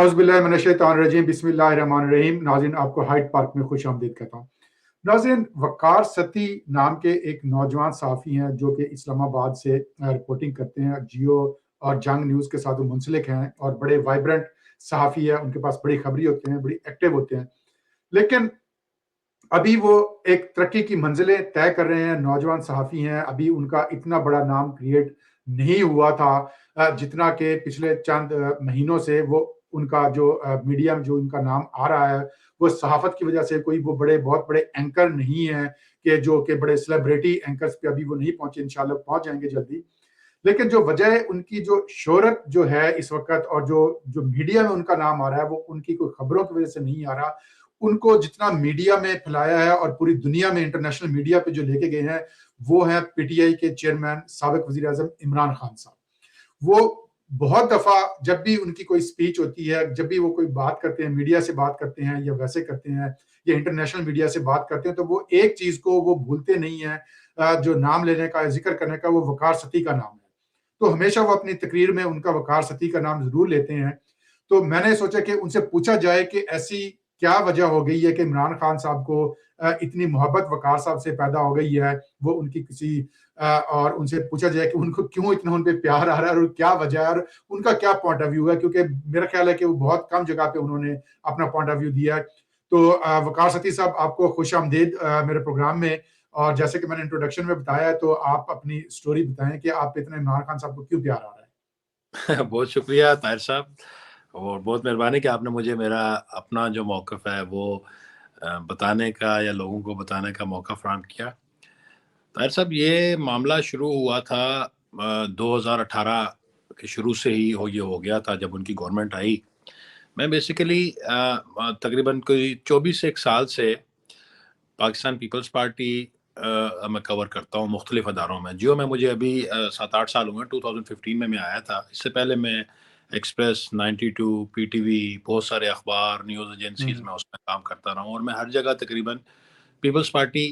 औज़ुबिल्लाहिमिनश्शैतानिर्रजीम बिस्मिल्लाहिर्रहमानिर्रहीम। नाज़रीन, आपको हाइड पार्क में खुशामदीद कहता हूँ। नाज़रीन, वक़ार सती नाम के एक नौजवान सहाफ़ी हैं जो कि इस्लामाबाद से रिपोर्टिंग करते हैं। जियो और जंग न्यूज़ के साथ वो मुंसलिक हैं और बड़े वाइब्रेंट सहाफ़ी है, उनके पास बड़ी खबरी होते हैं, बड़ी एक्टिव होते हैं। लेकिन अभी वो एक तरक्की की मंजिलें तय कर रहे हैं, नौजवान सहाफ़ी हैं, अभी उनका इतना बड़ा नाम क्रिएट नहीं हुआ था जितना कि पिछले चंद महीनों से वो उनका जो मीडिया में जो उनका नाम आ रहा है, वो सहाफ़त की वजह से कोई वो बहुत बड़े एंकर नहीं हैं कि जो कि बड़े सेलिब्रिटी एंकर्स पे अभी वो नहीं पहुँचे, इंशाल्लाह पहुँच जाएँगे जल्दी। लेकिन जो वजह है उनकी जो शोहरत जो है इस वक़्त और जो जो मीडिया में उनका नाम आ रहा है, वो उनकी कोई खबरों की वजह से नहीं आ रहा। उनको जितना मीडिया में फैलाया है और पूरी दुनिया में इंटरनेशनल मीडिया पे जो लेके गए हैं, वो हैं पीटीआई के चेयरमैन साबिक वज़ीर-ए-आज़म इमरान खान साहब। वो बहुत दफ़ा जब भी उनकी कोई स्पीच होती है, जब भी वो कोई बात करते हैं, मीडिया से बात करते हैं या वैसे करते हैं या इंटरनेशनल मीडिया से बात करते हैं, तो वो एक चीज़ को वो भूलते नहीं हैं जो नाम लेने का, ज़िक्र करने का, वो वक़ार सती का नाम है। तो हमेशा वो अपनी तकरीर में उनका वक़ार सती का नाम ज़रूर लेते हैं। तो मैंने सोचा कि उनसे पूछा जाए कि ऐसी क्या वजह हो गई है कि इमरान खान साहब को इतनी मोहब्बत वक़ार साहब से पैदा हो गई है। वो उनकी किसी और उनसे पूछा जाए कि उनको क्यों इतना उन पे प्यार आ रहा है और क्या वजह है और उनका क्या पॉइंट ऑफ व्यू है, क्योंकि मेरा ख़्याल है कि वो बहुत कम जगह पे उन्होंने अपना पॉइंट ऑफ व्यू दिया है। तो वक़ार सती साहब, आपको खुशामदीद मेरे प्रोग्राम में। और जैसे कि मैंने इंट्रोडक्शन में बताया है, तो आप अपनी स्टोरी बताएँ कि आप इतने इमरान खान साहब को क्यों प्यार आ रहा है? बहुत शुक्रिया ताहिर साहब और बहुत मेहरबानी कि आपने मुझे मेरा अपना जो मौक़िफ़ है वो बताने का या लोगों को बताने का मौका फ़राहम किया। ताहिर साहब, ये मामला शुरू हुआ था 2018 के शुरू से ही ये हो गया था जब उनकी गवर्नमेंट आई। मैं बेसिकली तकरीबन कोई 24 एक साल से पाकिस्तान पीपल्स पार्टी मैं कवर करता हूँ मुख्तलिफ अदारों में। जियो में मुझे अभी 7-8 साल हुए हैं, 2015 में मैं आया था। इससे पहले मैं एक्सप्रेस, 92, पीटीवी, बहुत सारे अखबार, न्यूज़ एजेंसीज़ हुँ। में उसमें काम करता रहा हूँ और मैं हर जगह तकरीबन पीपल्स पार्टी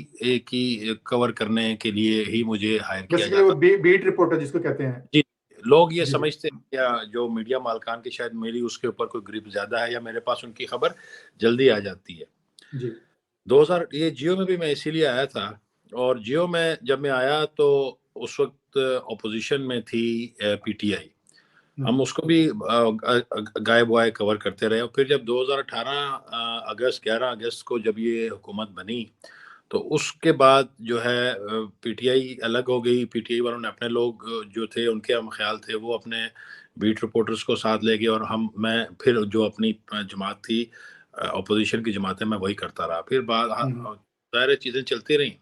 की कवर करने के लिए ही मुझे हायर किया बेसिकली वो जाता। बीट रिपोर्टर जिसको कहते हैं। जी, लोग ये जी, जी। समझते हैं या जो मीडिया मालकान की शायद मेरी उसके ऊपर कोई ग्रिप ज़्यादा है या मेरे पास उनकी खबर जल्दी आ जाती है। जी। 2000 ये जियो में भी मैं इसीलिए आया था और जियो में जब मैं आया तो उस वक़्त ऑपोज़िशन में थी पीटीआई। हुँ। हम उसको भी गाए-बुआए कवर करते रहे और फिर जब 2018 अगस्त 11 अगस्त को जब ये हुकूमत बनी, तो उसके बाद जो है पीटीआई अलग हो गई। पीटीआई वालों ने अपने लोग जो थे उनके हम ख़्याल थे वो अपने बीट रिपोर्टर्स को साथ ले गए और मैं फिर जो अपनी जमात थी ऑपोज़िशन की जमात है, मैं वही करता रहा। फिर हुँ, हुँ। ज़ाहिर है चीज़ें चलती रहीं।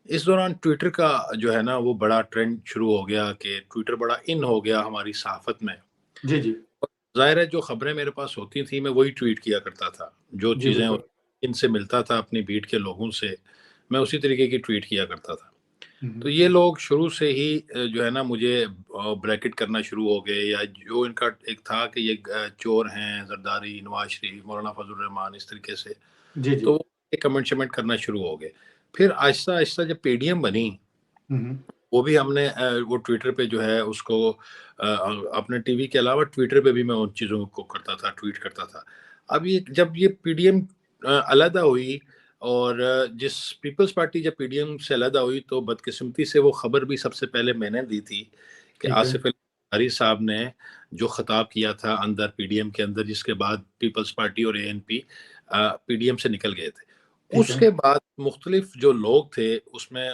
इस दौरान ट्विटर का जो है ना वो बड़ा ट्रेंड शुरू हो गया कि ट्विटर बड़ा इन हो गया हमारी सहाफ़त में। जी, जी। ज़ाहिर है जो ख़बरें मेरे पास होती थी मैं वही ट्वीट किया करता था। जो जी, चीज़ें बिल्कुल। इनसे मिलता था अपनी बीट के लोगों से, मैं उसी तरीके की ट्वीट किया करता था। हुँ, तो हुँ। ये लोग शुरू से ही जो है ना मुझे ब्रैकेट करना शुरू हो गए या जो इनका एक था कि ये चोर हैं, ज़रदारी, नवाज़ शरीफ, मौलाना फज़ल रहमान, इस तरीके से। जी, जी। तो वो ये कमेंट-शमेंट करना शुरू हो गए। फिर आहिस्ता-आहिस्ता जब पीडीएम बनी, हुँ, हुँ। वो भी हमने वो ट्विटर पे जो है उसको अपने टीवी के अलावा ट्विटर पे भी मैं उन चीज़ों को करता था, ट्वीट करता था। अब ये जब ये पीडीएम अलहदा हुई और जिस पीपल्स पार्टी जब पीडीएम से अलहदा हुई तो बदकिस्मती से वो खबर भी सबसे पहले मैंने दी थी कि ठीक है। आसिफ अली ज़रदारी साहब ने जो खिताब किया था अंदर पीडीएम के अंदर, जिसके बाद पीपल्स पार्टी और एएनपी पीडीएम से निकल गए थे। ठीक है। उसके बाद मुख्तलिफ जो लोग थे उसमें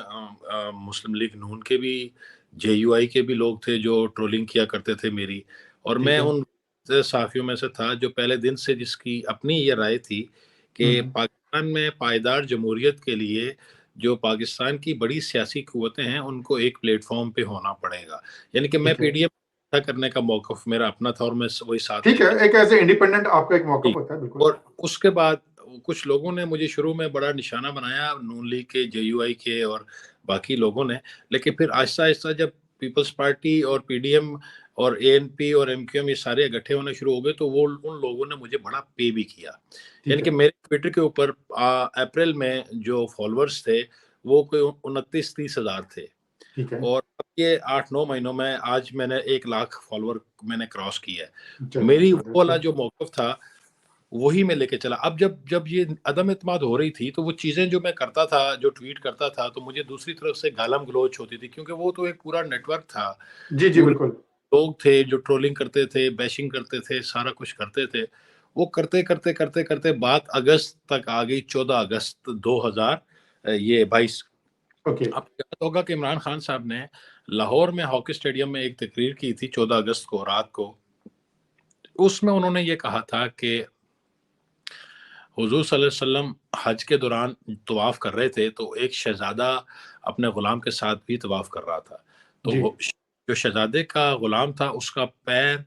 मुस्लिम लीग नून के भी, जेयूआई के भी लोग थे जो ट्रोलिंग किया करते थे मेरी, और ठीक मैं है। उन साथियों में से था जो पहले दिन से जिसकी अपनी ये राय थी हुँ, कि हुँ। पाकिस्तान में पायदार जमहूरियत के लिए जो पाकिस्तान की बड़ी सियासी क़ुव्वतें हैं उनको एक प्लेटफ़ॉर्म पे होना पड़ेगा। यानी कि मैं ठीक है। पीडीएम करने का मौक़िफ़ मेरा अपना था और मैं वही साथ ठीक है, लेके एक ऐसे इंडिपेंडेंट आपका एक जी, मौक़िफ़ होता है, बिल्कुल। और उसके बाद कुछ लोगों ने मुझे शुरू में बड़ा निशाना बनाया, नून लीग के, जेयूआई के और बाकी लोगों ने। लेकिन फिर आहिस्ता-आहिस्ता जब पीपल्स पार्टी और पीडीएम और एएनपी और एमक्यूएम ये सारे इकट्ठे होने शुरू हो गए, तो वो उन लोगों ने मुझे बड़ा पे भी किया। ठीक यानी कि है। मेरे ट्विटर के ऊपर अप्रैल में जो फ़ॉलोअर्स थे, वो कोई 29-30 हज़ार थे। ठीक है। और अब ये 8-9 महीनों में आज मैंने 1 लाख फॉलोवर मैंने क्रॉस किया है। चलिए, मेरी वो वाला अच्छा। जो मौक़िफ़ था, वही मैं लेके चला। अब जब जब ये अदम एतमाद हो रही थी, तो वो चीज़ें जो मैं करता था, जो ट्वीट करता था, तो मुझे दूसरी तरफ से गालम-गलौच होती थी, क्योंकि वो तो एक पूरा नेटवर्क था। जी, जी, पूरे बिल्कुल। लोग थे जो ट्रोलिंग करते थे, बैशिंग करते थे, सारा कुछ करते थे। वो करते बात अगस्त तक आ गई, 14 अगस्त 2000 ये 22। ओके, आपको याद होगा कि इमरान खान साहब ने लाहौर में हॉकी स्टेडियम में एक तकरीर की थी 14 अगस्त को रात को। उसमें उन्होंने ये कहा था कि हुज़ूर सल्लल्लाहु अलैहि वसल्लम हज के दौरान तवाफ़ कर रहे थे, तो एक शहज़ादा अपने गुलाम के साथ भी तवाफ़ कर रहा था। तो जी। वो जो शहज़ादे का गुलाम था, उसका पैर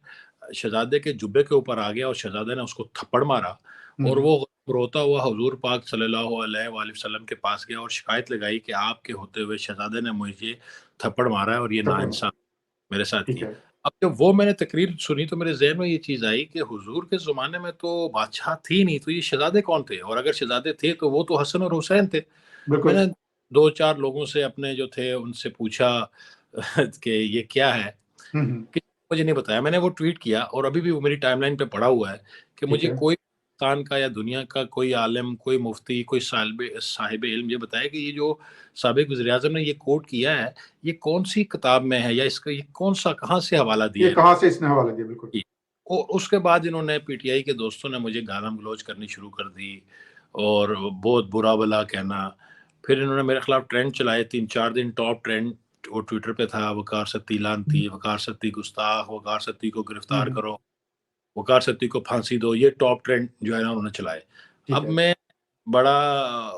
शहज़ादे के जुब्बे के ऊपर आ गया और शहज़ादे ने उसको थप्पड़ मारा, हुँ, और हुँ। वो रोता हुआ हुज़ूर पाक सल्लल्लाहु अलैहि वसल्लम के पास गया और शिकायत लगाई कि आपके होते हुए शहज़ादे ने मुझे थप्पड़ मारा है और ये थप्पड़ मारा, नाइंसाफ़ी मेरे साथ ठीक की। है। अब जब वो मैंने तकरीर सुनी, तो मेरे ज़हन में ये चीज़ आई कि हुज़ूर के ज़माने में तो बादशाह थे ही नहीं, तो ये शहज़ादे कौन थे? और अगर शहज़ादे थे, तो वो तो हसन और हुसैन थे। बिल्कुल। मैंने 2-4 लोगों से अपने जो थे उनसे पूछा कि ये क्या है? हुँ, हुँ, किसी ने मुझे नहीं बताया। मैंने वो ट्वीट किया और अभी भी वो मेरी टाइमलाइन पे पड़ा हुआ है कि ठीक मुझे है। कोई पाकिस्तान का या दुनिया का कोई आलिम, कोई मुफ्ती, कोई साहिब इल्म ये बताए कि ये जो साबिक़ वज़ीर-ए-आज़म ने ये कोट किया है, ये कौन-सी किताब में है, या इसका ये कौन-सा कहाँ से हवाला ये दिया है कहाँ इन्होंने? से इसने हवाला दिया? बिल्कुल। जी। उसके बाद इन्होंने पीटीआई के दोस्तों ने मुझे गालम-गलौच करनी शुरू कर दी और बहुत बुरा-भला कहना। फिर इन्होंने मेरे खिलाफ ट्रेंड चलाए 3-4 दिन, टॉप ट्रेंड वो ट्विटर पे था, वक़ार सत्ती लानती, वक़ार सत्ती गुस्ताख, वक़ार सत्ती को हुँ, गिरफ्तार हुँ, करो, वक़ार सत्ती को फांसी दो, ये टॉप ट्रेंड जो है ना उन्होंने चलाए। ठीक अब है। मैं बड़ा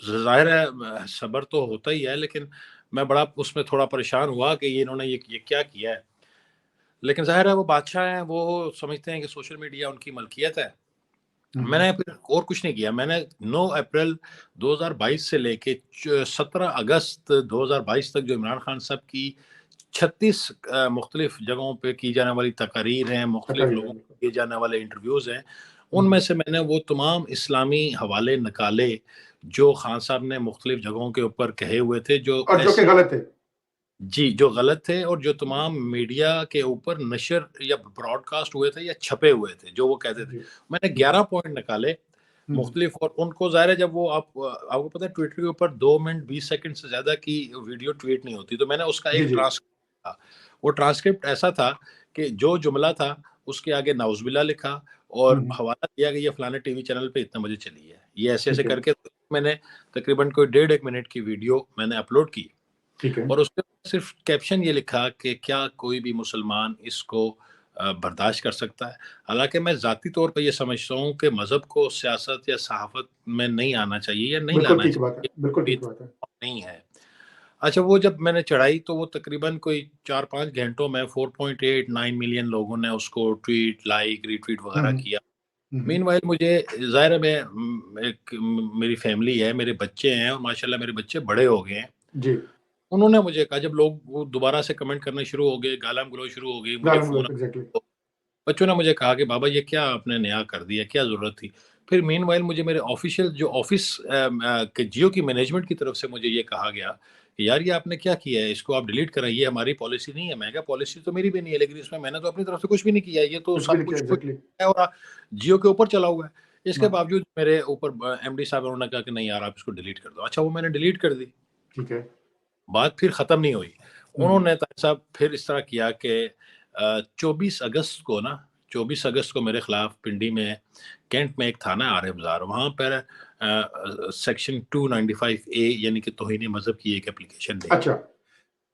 ज़ाहिर है सब्र तो होता ही है, लेकिन मैं बड़ा उसमें थोड़ा परेशान हुआ कि ये इन्होंने ये क्या किया है। लेकिन ज़ाहिर है वो बादशाह हैं, वो समझते हैं कि सोशल मीडिया उनकी मलकियत है। हुँ, हुँ, मैंने फिर और कुछ नहीं किया। मैंने 9 अप्रैल 2022 से लेके 17 अगस्त 2022 तक जो इमरान खान साहब की 36 मुख्तलिफ जगहों पे की जाने वाली तकारीर हैं, मुख्तलिफ तकरीर है, लोगों को बिल्कुल। दिए जाने वाले इंटरव्यूज़ हैं, हुँ, उनमें हुँ, से मैंने वो तमाम इस्लामी हवाले निकाले, जो खान साहब ने मुख्तलिफ जगहों के ऊपर कहे हुए थे, जो और जो कि ऐसी गलत है। जी, जो गलत थे और जो तमाम मीडिया के ऊपर नशर या ब्रॉडकास्ट हुए थे या छपे हुए थे, जो वो कहते थे। जी, मैंने जी। 11 पॉइंट निकाले हुँ, हुँ। मुख्तलिफ, और उनको ज़ाहिर है जब वो आपको पता है ट्विटर के ऊपर 2 मिनट 20 सेकंड से ज़्यादा की वीडियो ट्वीट नहीं होती, तो मैंने उसका जी, एक जी। ट्रांसक्रिप्ट था। वो ट्रांसक्रिप्ट ऐसा था कि जो जुमला था, उसके आगे नाउज़ुबिल्लाह लिखा हुँ, और हुँ, हवाला दिया कि ये फलाने टीवी चैनल पे इतने बजे चली है। ये ऐसे-ऐसे ठीक है, करके मैंने तकरीबन कोई डेढ़ 1 मिनट की वीडियो मैंने अपलोड की। ठीक है। और उसपे सिर्फ कैप्शन ये लिखा कि क्या कोई भी मुसलमान इसको बर्दाश्त कर सकता है? हालाँकि मैं ज़ाती तौर पे ये समझता हूँ कि मज़हब को सियासत या सहाफ़त में नहीं आना चाहिए या नहीं बिल्कुल लाना ठीक बात है, चाहिए, बिल्कुल ये ठीक बात है। नहीं है। अच्छा, वो जब मैंने चढ़ाई तो वो तकरीबन कोई 4-5 घंटों में 4.89 मिलियन लोगों ने उसको ट्वीट, लाइक, रीट्वीट हुँ, वग़ैरह हुँ, किया। हुँ, हुँ। मीनवाइल मुझे ज़ाहिर है मेरी फैमिली है, मेरे बच्चे हैं और माशाल्लाह मेरे बच्चे बड़े हो गए हैं। जी, उन्होंने मुझे कहा, जब लोग वो दोबारा से कमेंट करना शुरू हो गए, गालम-गलौच शुरू हो गई, मुझे फ़ोन, गाली-गलौच एग्ज़ैक्टली। बच्चों ने मुझे कहा कि बाबा ये क्या आपने नया कर दिया, क्या ज़रूरत थी? फिर मीनवाइल मुझे मेरे ऑफ़िशियल जो ऑफ़िस के जियो की मैनेजमेंट की तरफ से मुझे ये कहा गया कि यार ये आपने क्या किया है? इसको आप डिलीट कराइए, ये हमारी पॉलिसी नहीं है। मैं कहा पॉलिसी तो मेरी भी नहीं है, लेकिन इसमें मैंने तो अपनी तरफ से कुछ भी नहीं किया है, ये तो कुछ भी सब नहीं किया कुछ एग्ज़ैक्टली। है और जियो के ऊपर चला हुआ है। इसके हाँ, बावजूद मेरे ऊपर एमडी साहब उन्होंने कहा कि नहीं यार आप इसको डिलीट कर दो। अच्छा, वो मैंने डिलीट कर दी। ठीक है। बात फिर ख़त्म नहीं हुई। हुँ, हुँ, उन्होंने ताज साहब फिर इस तरह किया कि 24 अगस्त को ना 24 अगस्त को मेरे खिलाफ पिंडी में कैंट में एक थाना है आरिफ बाज़ार, वहाँ पर सेक्शन 295 ए यानी कि तौहीन मज़हब की एक एप्लीकेशन दी। अच्छा,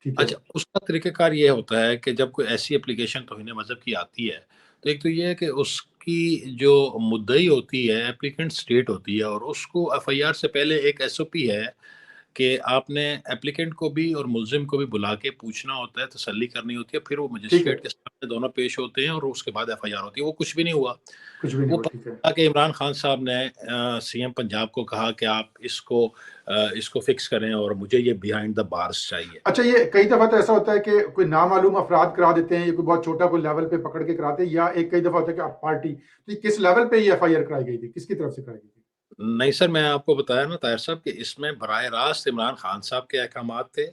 ठीक है। अच्छा, उसका तरीक़ाकार ये होता है कि जब कोई ऐसी एप्लीकेशन तौहीन मज़हब की आती है, तो एक तो ये है कि उसकी जो मुद्दई होती है, एप्लीकेंट स्टेट होती है, और उसको एफआईआर से पहले एक एसओपी है कि आपने एप्लीकेंट को भी और मुल्ज़िम को भी बुला के पूछना होता है, तसल्ली करनी होती है, फिर वो ठीक है, मजिस्ट्रेट के सामने दोनों पेश होते हैं और उसके बाद एफआईआर होती है। वो कुछ भी नहीं हुआ। कुछ भी नहीं वो हुआ, ठीक है। पता कि इमरान खान साहब ने सीएम पंजाब को कहा कि आप इसको फ़िक्स करें और मुझे ये बिहाइंड द बार्स चाहिए। अच्छा, ये कई दफ़ा तो ऐसा होता है कि कोई नामालूम अफ़राद करा देते हैं, या कोई बहुत छोटा कोई लेवल पे पकड़ के कराते हैं, या एक कई दफ़ा होता है कि आप पार्टी, तो ये किस लेवल पे ये एफआईआर कराई गई थी? किसकी तरफ से कराई गई थी? नहीं सर, मैं आपको बताया ना ताहिर साहब कि इसमें बराह रास्त इमरान खान साहब के अहकामात थे।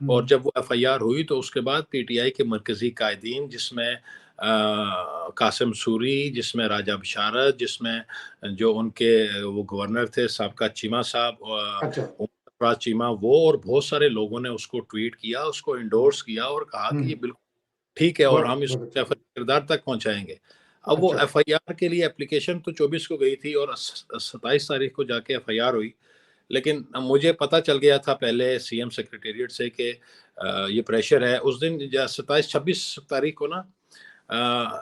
और जब वो एफआईआर हुई तो उसके बाद पीटीआई के मरकजी कायदीन, जिसमें कासिम सूरी, जिसमें राजा बिशारत, जिसमें जो उनके वो गवर्नर थे साबका चीमा साहब, अच्छा। उमर चीमा, वो और बहुत सारे लोगों ने उसको ट्वीट किया, उसको इंडोर्स किया और कहा कि ये बिल्कुल ठीक है और हम बहुत इसको अच्छा। किरदार तक पहुंचाएंगे। अब वो अच्छा। एफआईआर के लिए एप्लीकेशन तो 24 को गई थी और 27 तारीख को जाके एफआईआर हुई। लेकिन मुझे पता चल गया था पहले सीएम सेक्रेटेरिएट से कि ये प्रेशर है। उस दिन 27-26 तारीख को ना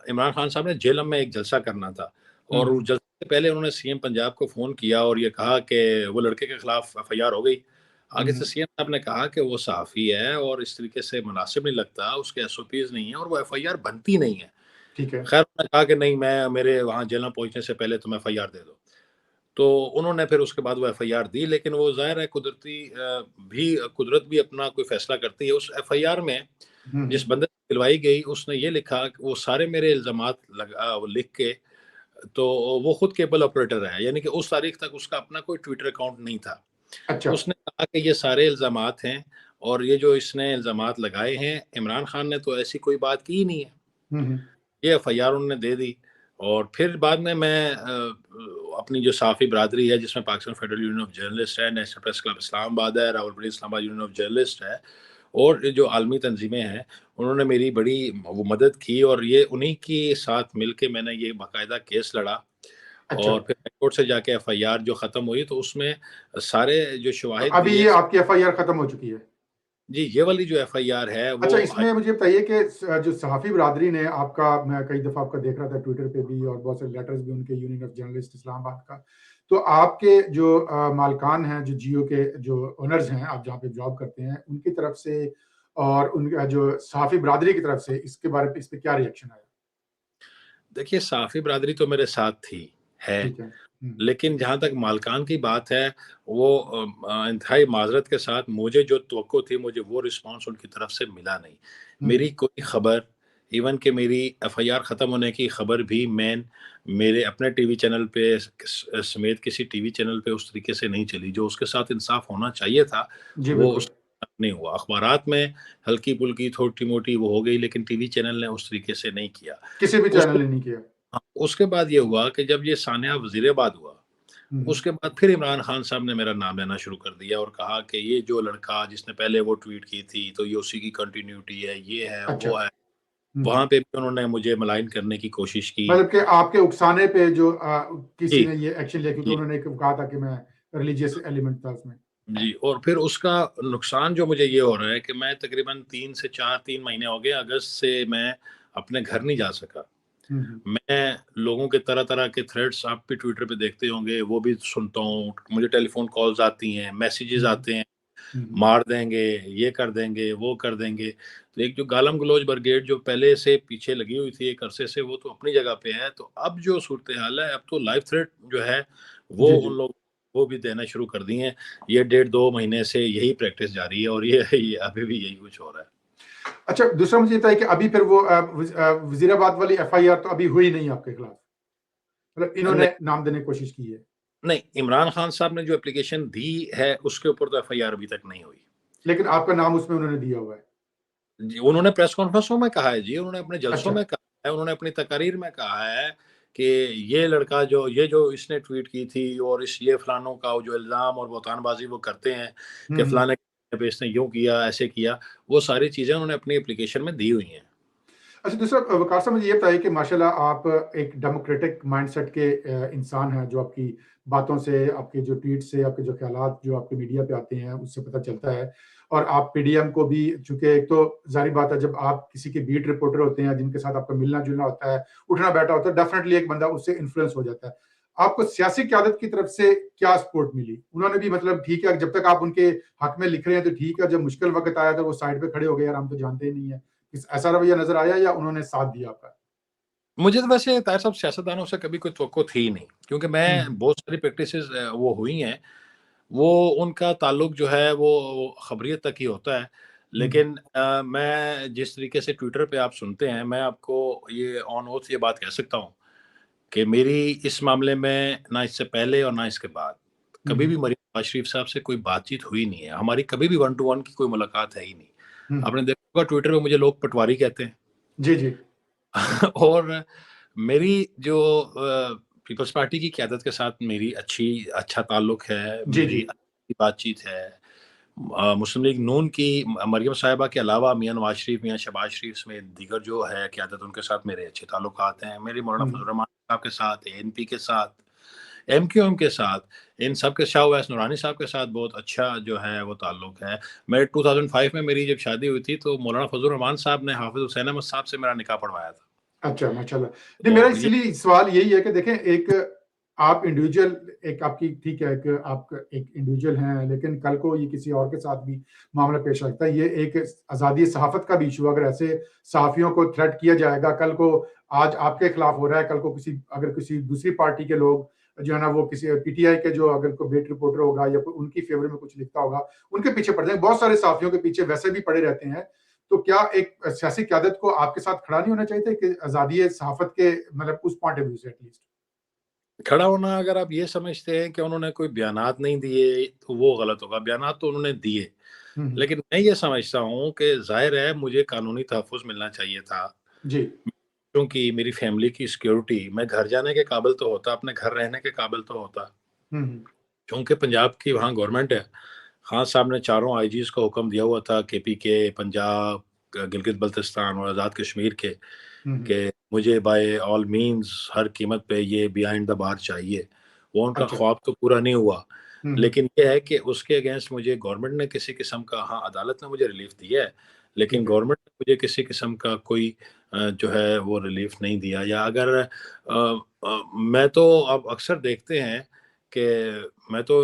इमरान खान साहब ने जेलम में एक जलसा करना था और उस जलसे से पहले उन्होंने सीएम पंजाब को फ़ोन किया और ये कहा कि वो लड़के के खिलाफ एफआईआर हो गई। आगे से सीएम साहब ने कहा कि वो सहाफ़ी है और इस तरीके से मुनासिब नहीं लगता, उसके एसओपीज़ नहीं है और वो एफआईआर बनती नहीं है। ठीक है। खैर उन्होंने कहा कि नहीं, मैं मेरे वहाँ जेलम पहुँचने से पहले तुम एफआईआर दे दो। तो उन्होंने फिर उसके बाद वो एफआईआर दी, लेकिन वो ज़ाहिर है कुदरत भी अपना कोई फ़ैसला करती है। उस एफआईआर में जिस बंदे को दिलवाई गई उसने ये लिखा कि वो सारे मेरे इल्ज़ामात वो लिख के, तो वो खुद केबल ऑपरेटर है, यानी कि उस तारीख तक उसका अपना कोई ट्विटर अकाउंट नहीं था। अच्छा। उसने कहा कि ये सारे इल्ज़ामात हैं और ये जो इसने इल्ज़ामात लगाए हैं, इमरान खान ने तो ऐसी कोई बात की ही नहीं है। ये एफआईआर उन्होंने दे दी और फिर बाद में मैं अपनी जो साफ़ी बिरादरी है, जिसमें Pakistan federal union of journalist है, नेशनल प्रेस क्लब इस्लामाबाद है, Rawalpindi Islamabad union of journalist है और ये जो आलमी तंजीमें हैं, उन्होंने मेरी बड़ी वो मदद की और ये उन्हीं के साथ मिलके मैंने ये बाकायदा केस लड़ा अच्छा। और फिर हाई कोर्ट से जाके एफआईआर जो ख़त्म हुई तो उसमें सारे जो तो शवाहिद अभी दिए। ये आपकी एफआईआर खत्म हो चुकी है? जी, ये वाली जो एफआईआर है वो अच्छा, इसमें मुझे बताइए कि जो सहाफ़ी बिरादरी ने आपका, मैं कई दफ़ा आपका देख रहा था ट्विटर पे भी और बहुत सारे लेटर्स भी उनके यूनियन ऑफ जर्नलिस्ट इस्लामाबाद का। तो आपके जो मालिकान हैं, जो जियो के जो ओनर्स हैं, आप जहाँ पे जॉब करते हैं, उनकी तरफ से और उनका जो सहाफ़ी बिरादरी की तरफ से इसके बारे में, इस पे क्या रिएक्शन आया? देखिए, साफ़ी बिरादरी तो मेरे साथ थी, है। ठीक है। लेकिन जहाँ तक मालकान की बात है, वो इंतहाई माज़रत के साथ मुझे जो तवक्को थी, मुझे वो रिस्पॉन्स उनकी तरफ से मिला नहीं। मेरी कोई खबर, इवन कि मेरी एफआईआर ख़त्म होने की खबर भी मेरे अपने टीवी चैनल पे समेत किसी टीवी चैनल पे उस तरीके से नहीं चली, जो उसके साथ इंसाफ़ होना चाहिए था, जी, वो बिल्कुल। उस नहीं हुआ। अखबारात में हल्की-फुल्की, छोटी-मोटी वो हो गई, लेकिन टीवी चैनल ने उस तरीके से नहीं किया। किसी भी उसके चैनल ने नहीं किया। हाँ, उसके बाद ये हुआ कि जब ये सानिया वज़ीराबाद हुआ, हुँ। उसके बाद फिर इमरान खान साहब ने मेरा नाम लेना शुरू कर दिया और कहा कि ये जो लड़का जिसने पहले वो ट्वीट की थी, तो ये उसी की कंटिन्यूटी है, ये है, अच्छा। वो है। वहाँ पे भी उन्होंने मुझे मलाइन करने की कोशिश की। मतलब कि आपके उकसाने पे जो किसी जी, ने ये एक्शन लिया, क्योंकि जी, उन्होंने कहा था कि मैं रिलीजियस एलिमेंट था उसमें। जी। और फिर उसका नुकसान जो मुझे ये हो रहा है कि मैं तकरीबन 3 महीने हो गए, अगस्त से मैं अपने घर नहीं जा सका। हुँ, हुँ। मैं लोगों के तरह-तरह के थ्रेड्स आप भी ट्विटर पे देखते होंगे, वो भी सुनता हूँ। मुझे टेलीफ़ोन कॉल्स आती हैं, मैसेजेस हुँ, आते हैं, हुँ, हुँ। मार देंगे, ये कर देंगे, वो कर देंगे। तो एक जो गालम-गलौच ब्रिगेड जो पहले से पीछे लगी हुई थी एक अरसे से, वो तो अपनी जगह पे है। तो अब जो सूरत-ए-हाल है, अब तो लाइव थ्रेट जो है, वो जी, उन जी। लोग वो भी देना शुरू कर दिए हैं। ये डेढ़ 2 महीने से यही प्रैक्टिस जारी है और ये अभी भी यही कुछ हो रहा है। अच्छा, दूसरा मुझे ये बताइए कि अभी फिर वो वज़ीराबाद वाली एफआईआर तो अभी हुई नहीं आपके खिलाफ? मतलब नहीं, इन्होंने नाम देने की कोशिश की है, नहीं, इमरान खान साहब ने जो एप्लीकेशन दी है, उसके ऊपर तो एफआईआर अभी तक नहीं हुई। लेकिन आपका नाम उसमें उन्होंने दिया हुआ है। जी, उन्होंने प्रेस कॉन्फ्रेंसों में कहा है जी, उन्होंने अपने जलसों अच्छा। में कहा है, उन्होंने अपनी तकारीर में कहा है कि ये लड़का ये जो इसने ट्वीट की थी और ये फलानों का वो जो इल्ज़ाम और बहतानबाज़ी वो करते हैं हुँ, कि हुँ। फलाने पे इसने यूँ किया, ऐसे किया, वो सारी चीज़ें उन्होंने अपनी एप्लीकेशन में दी हुई हैं। अच्छा, दूसरा वक़ार साहब मुझे ये बताइए कि माशाल्लाह आप एक डेमोक्रेटिक माइंडसेट के इंसान हैं, जो आपकी बातों से, आपके जो ट्वीट से, आपके जो ख़्यालात जो आपके मीडिया पे आते हैं, उससे पता चलता है। और आप पीडीएम को भी, चूँकि एक तो ज़ाहिर बात है, जब आप किसी के बीट रिपोर्टर होते हैं, जिनके साथ आपका मिलना-जुलना होता है, उठना-बैठना होता है, डेफ़िनेटली एक बंदा उससे इन्फ्लुएंस हो जाता है। आपको सियासी क़यादत की तरफ से क्या सपोर्ट मिली? उन्होंने भी मतलब ठीक है, जब तक आप उनके हक़ में लिख रहे हैं तो ठीक है, जब मुश्किल वक़्त आया तो वो साइड पे खड़े हो गए, यार हम तो जानते ही नहीं है। ऐसा रवैया नज़र आया या उन्होंने साथ दिया आपका? मुझे तो वैसे ताहिर साहब सियासतदानों से कभी कोई तवक्को थी ही नहीं, क्योंकि हुँ, मैं हुँ। बहुत सारी प्रैक्टिसेज़ वो हुई हैं, वो उनका ताल्लुक जो है वो ख़बरियत तक ही होता है। हुँ, लेकिन मैं जिस तरीके से ट्विटर पे आप सुनते हैं, मैं आपको ये ऑन ओथ ये बात कह सकता हूँ कि मेरी इस मामले में ना इससे पहले और ना इसके बाद कभी भी मरीम नवाज शरीफ साहब से कोई बातचीत हुई नहीं है, हमारी कभी भी 1 टू 1 की कोई मुलाकात है ही नहीं। हुँ। आपने देखा होगा ट्विटर पे मुझे लोग पटवारी कहते हैं। जी, जी। और मेरी जो पीपल्स पार्टी की क़यादत के साथ मेरी अच्छा ताल्लुक है, जी, जी। मेरी अच्छी बातचीत है। मुस्लिम लीग नून की मरियम साहिबा के अलावा मियाँ नवाज़ शरीफ, मियाँ शहबाज शरीफ समेत दीगर जो है क़यादत, उनके साथ मेरे अच्छे ताल्लुकात हैं। मेरी मौलाना हुँ, फजल रहमान साहब के साथ, एएनपी के साथ, एमक्यूएम के साथ, इन सब के शाह अवैस नूरानी साहब के साथ बहुत अच्छा जो है वो ताल्लुक है। मैं 2005 में मेरी जब शादी हुई थी तो मौलाना फजल रहमान साहब ने हाफ़िज़ हुसैन अहमद साहब से मेरा निकाह पढ़वाया था। अच्छा, माशाल्लाह। नहीं, मेरा तो ये इसलिए सवाल यही है कि देखें, एक आप इंडिविजुअल, एक आपकी ठीक है, एक आप एक इंडिविजुअल हैं, लेकिन कल को ये किसी और के साथ भी मामला पेश आ सकता है। ये एक आज़ादी सहाफ़त का भी इश्यू, अगर ऐसे सहाफ़ियों को थ्रेट किया जाएगा, कल को आज आपके खिलाफ हो रहा है, कल को अगर किसी दूसरी पार्टी के लोग जो है ना, वो किसी पीटीआई के जो अगर कोई बेट रिपोर्टर होगा या कोई उनकी फ़ेवर में कुछ लिखता होगा, उनके पीछे पड़ जाएँगे। बहुत सारे सहाफ़ियों के पीछे वैसे भी पड़े रहते हैं। तो क्या एक सियासी क़यादत को आपके साथ खड़ा नहीं होना चाहिए था कि आज़ादी सहाफ़त के मतलब उस पॉइंट ऑफ व्यू से एटलीस्ट? खड़ा होना, अगर आप ये समझते हैं कि उन्होंने कोई बयानात नहीं दिए, तो वो गलत होगा। बयानात तो उन्होंने दिए, हुँ, हुँ। लेकिन मैं ये समझता हूँ कि ज़ाहिर है मुझे कानूनी तहफ़्फ़ुज़ मिलना चाहिए था, जी। क्योंकि मेरी फ़ैमिली की सिक्योरिटी, मैं घर जाने के काबिल तो होता, अपने घर रहने के काबिल तो होता। हुँ, हुँ। चूँकि पंजाब की वहाँ गवर्नमेंट है, खान साहब ने चारों आईजीज़ को हुक्म दिया हुआ था, केपीके, पंजाब, गिलगित-बल्तिस्तान और आज़ाद कश्मीर के, हुँ, हुँ। कि मुझे बाय ऑल मीन्स हर कीमत पे ये बिहाइंड द बार चाहिए। वो उनका अच्छा। ख्वाब तो पूरा नहीं हुआ, हुँ, हुँ। लेकिन ये है कि उसके अगेंस्ट मुझे गवर्नमेंट ने किसी किस्म का, हाँ, अदालत ने मुझे रिलीफ़ दिया है, लेकिन ठीक है। गवर्नमेंट ने मुझे किसी किस्म का कोई जो है वो रिलीफ़ नहीं दिया। या अगर मैं तो अब अक्सर देखते हैं कि मैं तो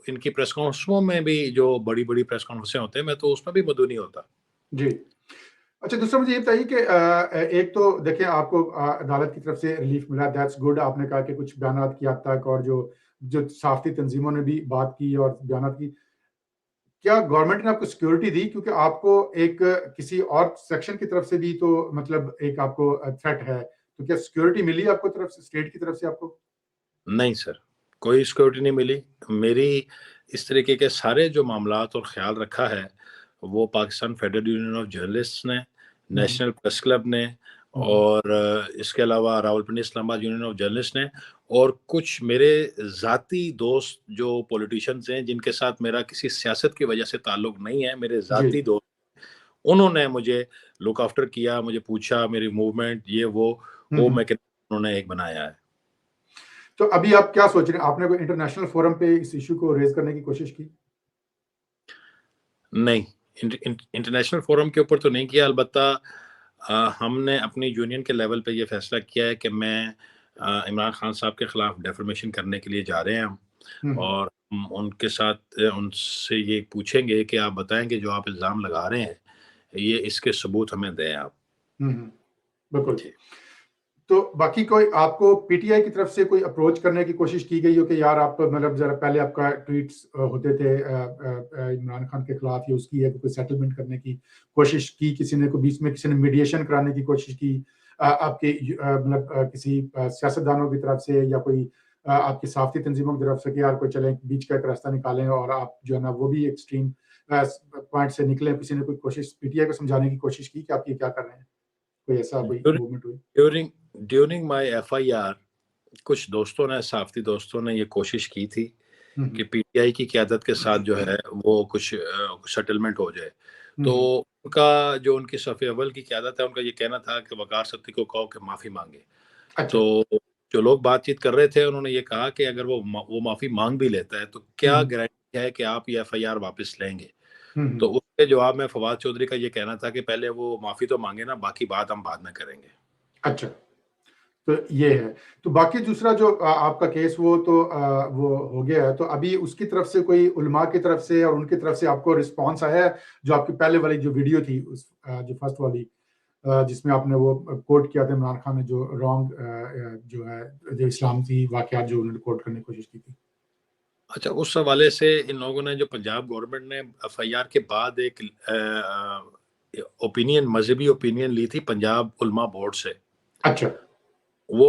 इनकी प्रेस कॉन्फ्रेंसों में भी, जो बड़ी-बड़ी प्रेस कॉन्फ्रेंसें होते हैं, मैं तो उसमें भी मदऊ नहीं होता। जी। अच्छा, दूसरा मुझे ये बताइए कि एक तो देखिए, आपको अदालत की तरफ से रिलीफ मिला, दैट्स गुड। आपने कहा कि कुछ बयानात की हद तक, और जो जो सहाफ़ती तंज़ीमों ने भी बात की और बयानात की। क्या गवर्नमेंट ने आपको सिक्योरिटी दी? क्योंकि आपको एक किसी और सेक्शन की तरफ से भी तो मतलब एक आपको थ्रेट है। तो क्या सिक्योरिटी मिली आपको तरफ से, स्टेट की तरफ से आपको? नहीं सर, कोई सिक्योरिटी नहीं मिली। मेरी इस तरीके के सारे जो मामलात और ख़्याल रखा है, वो Pakistan federal union of journalists ने, हुँ, हुँ। नेशनल प्रेस क्लब ने, हुँ, हुँ। और इसके अलावा Rawalpindi Islamabad union of journalist ने, और कुछ मेरे ज़ाती दोस्त जो पॉलिटिशियंस हैं, जिनके साथ मेरा किसी सियासत की वजह से ताल्लुक नहीं है, मेरे जी। ज़ाती दोस्त, उन्होंने मुझे लुक आफ्टर किया, मुझे पूछा मेरी मूवमेंट ये हुँ, वो हुँ। उन्होंने एक बनाया है। तो अभी आप क्या सोच रहे हैं? आपने कोई इंटरनेशनल फोरम पे इस इश्यू को रेज़ करने की कोशिश की? नहीं, इंटरनेशनल फ़ोरम के ऊपर तो नहीं किया, अलबत्ता हमने अपनी यूनियन के लेवल पे ये फ़ैसला किया है कि मैं इमरान खान साहब के खिलाफ डेफ़ेमेशन करने के लिए जा रहे हैं हम, हुँ, हुँ। और हम उनके साथ उनसे ये पूछेंगे कि आप बताएँ कि जो आप इल्ज़ाम लगा रहे हैं, ये इसके सबूत हमें दें आप। हुँ, हुँ। बिल्कुल। जी। तो बाकी कोई आपको पीटीआई की तरफ से कोई अप्रोच करने की कोशिश की गई हो कि यार, आप मतलब ज़रा पहले आपका ट्वीट्स होते थे इमरान खान के खिलाफ, या उसकी है कोई सेटलमेंट करने की कोशिश की, किसी ने को बीच में किसी ने मीडिएशन कराने की कोशिश की, आपके मतलब किसी सियासतदानों की तरफ से, या कोई आपकी सहाफ़ती तंज़ीमों की तरफ से कि यार कोई चलें बीच का एक रास्ता निकालें और आप जो है ना वो भी एक्सट्रीम पॉइंट से निकलें, किसी ने कोई कोशिश पीटीआई को समझाने की कोशिश की कि आप ये क्या कर रहे हैं? कोई ऐसा कोई ड्यूरिंग मूवमेंट हुई? ड्यूरिंग ड्यूरिंग माय एफआईआर, कुछ दोस्तों ने, सहाफ़ती दोस्तों ने ये कोशिश की थी हुँ, कि हुँ। पीटीआई की क़यादत के साथ जो है वो कुछ सेटलमेंट हो जाए। हुँ, तो हुँ। उनका जो उनकी सफ़े अव्वल की क़यादत है, उनका ये कहना था कि वक़ार सत्ती को कहो कि माफ़ी माँगे। अच्छा। तो जो लोग बातचीत कर रहे थे, उन्होंने ये कहा कि अगर वो माफ़ी माँग भी लेता है, तो हुँ, क्या हुँ। गारंटी है कि आप ये एफआईआर वापस लेंगे? हुँ, तो हुँ। उसके जवाब में फवाद चौधरी का ये कहना था कि पहले वो माफ़ी तो माँगे ना, बाकी बात हम बाद में करेंगे। अच्छा, तो ये है। तो बाकी दूसरा जो आपका केस, वो तो वो हो गया है, तो अभी उसकी तरफ से कोई उलमा की तरफ से और उनकी तरफ से आपको रिस्पॉन्स आया है? जो आपकी पहले वाली जो वीडियो थी, जो फर्स्ट वाली, जिसमें आपने वो कोट किया था इमरान खान ने, जो रॉन्ग जो है, जो इस्लामी वाक़यात जो उन्होंने कोट करने की कोशिश की थी। अच्छा, उस हवाले से इन लोगों ने, जो पंजाब गवर्नमेंट ने एफआईआर के बाद एक ओपिनियन, मज़हबी ओपिनियन ली थी पंजाब उलमा बोर्ड से। अच्छा। वो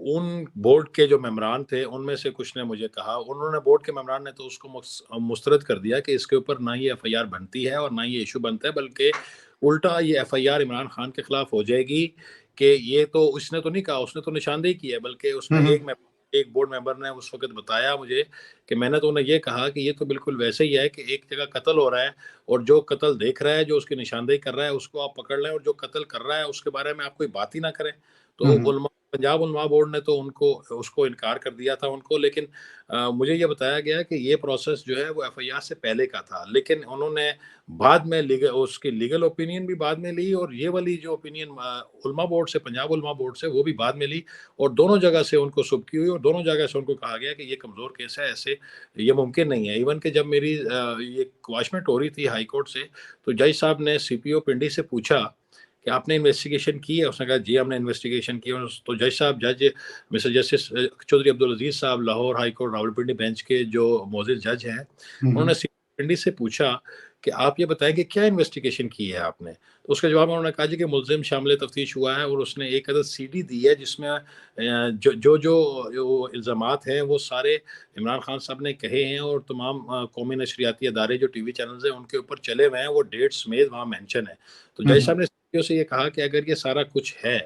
उन बोर्ड के जो मेंबरान थे उनमें से कुछ ने मुझे कहा, उन्होंने बोर्ड के मेंबरान ने तो उसको मुस्तरद कर दिया कि इसके ऊपर ना ये एफआईआर बनती है और ना ये इशू बनता है, बल्कि उल्टा ये एफआईआर इमरान खान के खिलाफ हो जाएगी कि ये तो उसने तो नहीं कहा, उसने तो निशानदेही की है, बल्कि उसमें एक बोर्ड मेंबर ने उस वक्त बताया मुझे कि मैंने तो उन्हें ये कहा कि ये तो बिल्कुल वैसे ही है कि एक जगह कत्ल हो रहा है और जो कत्ल देख रहा है, जो उसकी निशानदेही कर रहा है, उसको आप पकड़ लें, और जो कत्ल कर रहा है उसके बारे में आप कोई बात ही ना करें। तो पंजाब उलमा बोर्ड ने तो उनको उसको इनकार कर दिया था उनको, लेकिन मुझे ये बताया गया कि ये प्रोसेस जो है वो एफआईआर से पहले का था, लेकिन उन्होंने बाद में उसकी लीगल ओपिनियन भी बाद में ली, और ये वाली जो ओपिनियन उलमा बोर्ड से, पंजाब उलमा बोर्ड से, वो भी बाद में ली, और दोनों जगह से उनको सुबकी हुई और दोनों जगह से उनको कहा गया कि ये कमज़ोर केस है, ऐसे ये मुमकिन नहीं है। इवन कि जब मेरी ये क्वाशमेंट हो रही थी हाई कोर्ट से, तो जज साहब ने सीपीओ पिंडी से पूछा कि आपने इन्वेस्टिगेशन की है? उसने कहा जी हमने इन्वेस्टिगेशन की है। तो जज मिस्टर जस्टिस चौधरी अब्दुल अजीज साहब Lahore high court Rawalpindi bench के जो मौजूद जज हैं, उन्होंने पिंडी से पूछा कि आप ये बताएं कि क्या इन्वेस्टिगेशन की है आपने? तो उसका जवाब उन्होंने कहा जी कि मुलजिम शामिल तफ्तीश हुआ है और उसने एक अदद सीडी दी है जिसमें जो इल्ज़ामात हैं वो सारे इमरान खान साहब ने कहे हैं, और तमाम कौमी नशरियाती अदारे जो टीवी चैनल्स हैं उनके ऊपर चले हुए हैं, वो डेट्स समेत वहाँ मेंशन है। तो जज साहब ने सीपीओ से ये कहा कि अगर ये सारा कुछ है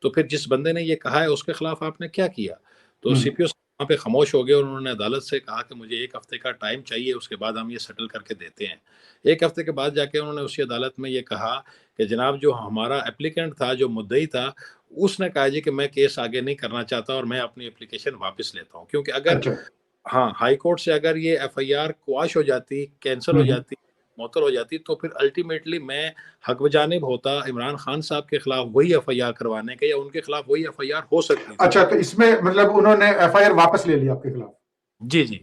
तो फिर जिस बंदे ने ये कहा है उसके खिलाफ आपने क्या किया? तो सीपीओ वहाँ पे खामोश हो गए और उन्होंने अदालत से कहा कि मुझे 1 हफ्ते का टाइम चाहिए, उसके बाद हम ये सेटल करके देते हैं। 1 हफ्ते के बाद जाके उन्होंने उसी अदालत में ये कहा कि जनाब जो हमारा एप्लीकेंट था, जो मुद्दई था, उसने कहा जी कि मैं केस आगे नहीं करना चाहता और मैं अपनी एप्लीकेशन वापस लेता हूँ। क्योंकि अगर हाँ, हाई कोर्ट से अगर ये एफआईआर क्वाश हो जाती, कैंसल हो जाती, मुअत्तल हो जाती, तो फिर अल्टीमेटली मैं हक बजानिब होता इमरान खान साहब के खिलाफ वही एफआईआर करवाने के, या उनके खिलाफ वही एफआईआर हो सकती थी। अच्छा, तो इसमें मतलब उन्होंने एफआईआर वापस ले ली आपके खिलाफ? जी, जी।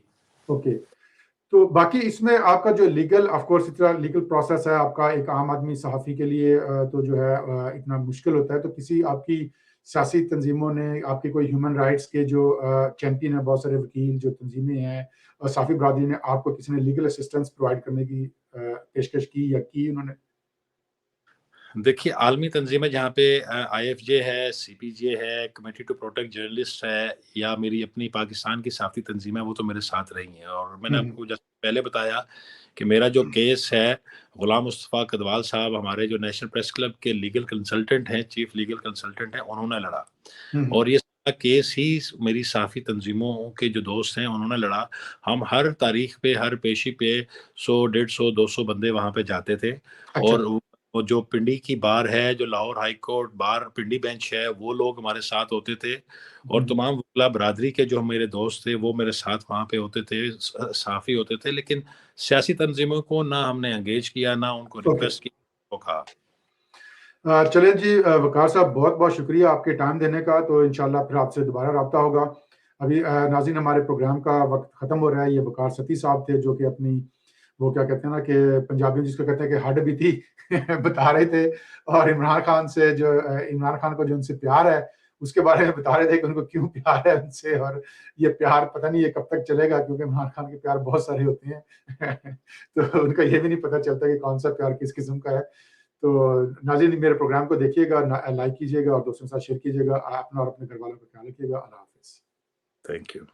ओके। तो बाकी इसमें आपका जो लीगल, ऑफ कोर्स इतना लीगल प्रोसेस है आपका, एक आम आदमी सहाफ़ी के लिए तो जो है इतना मुश्किल होता है, तो किसी आपकी सियासी तंजीमों ने, आपके कोई ह्यूमन राइट्स के जो चैंपियन है, बहुत सारे वकील जो तंजीमें हैं और सहाफ़ी बरादरी ने, आपको किसी ने लीगल असिस्टेंस प्रोवाइड करने की पेशकश की या की उन्होंने? देखिए, आलमी तंज़ीमें जहाँ पे आईएफजे है, सीपीजे है, कमिटी टू प्रोटेक्ट जर्नलिस्ट है, या मेरी अपनी पाकिस्तान की साफ़ी तंज़ीमें, वो तो मेरे साथ रही हैं, और मैंने आपको जैसे पहले बताया कि मेरा जो केस है, गुलाम मुस्तफ़ा कदवाल साहब हमारे जो नेशनल प्रेस क्लब के लीगल कंसल्टेंट हैं, चीफ लीगल कंसल्टेंट हैं, उन्होंने लड़ा। और ये सारा केस ही मेरी साफ़ी तंज़ीमों के जो दोस्त हैं उन्होंने लड़ा। हम हर तारीख पे, हर पेशी पे 100, 150, 200 बंदे वहाँ पे जाते थे, और वो जो पिंडी की बार है, जो लाहौर हाई कोर्ट बार पिंडी बेंच है, वो लोग हमारे साथ होते थे, और तमाम वकला बरादरी के जो मेरे दोस्त थे वो मेरे साथ वहाँ पे होते थे, साफ़ी होते थे, लेकिन सियासी तंज़ीमों को ना हमने एंगेज किया, ना उनको रिक्वेस्ट की, तो कहा। चलिए जी, वक़ार साहब बहुत-बहुत शुक्रिया आपके टाइम देने का, तो इंशाल्लाह फिर आपसे दोबारा राब्ता होगा। अभी नाज़रीन, हमारे प्रोग्राम का वक़्त ख़त्म हो रहा है। ये वक़ार सती साहब थे जो कि अपनी, वो क्या कहते हैं ना कि पंजाबी में जिसको कहते हैं कि हड्ड-बीती बता रहे थे, और इमरान खान से जो इमरान खान को जो उनसे प्यार है, उसके बारे में बता रहे थे कि उनको क्यों प्यार है उनसे, और ये प्यार पता नहीं ये कब तक चलेगा, क्योंकि इमरान खान के प्यार बहुत सारे होते हैं। तो उनका ये भी नहीं पता चलता कि कौन-सा प्यार किस किस्म का है। तो नाज़रीन, मेरे प्रोग्राम को देखिएगा, लाइक कीजिएगा और दोस्तों के साथ शेयर कीजिएगा। अपना और अपने घरवालों का ख्याल रखिएगा। अल्लाह हाफ़िज़। Thank you.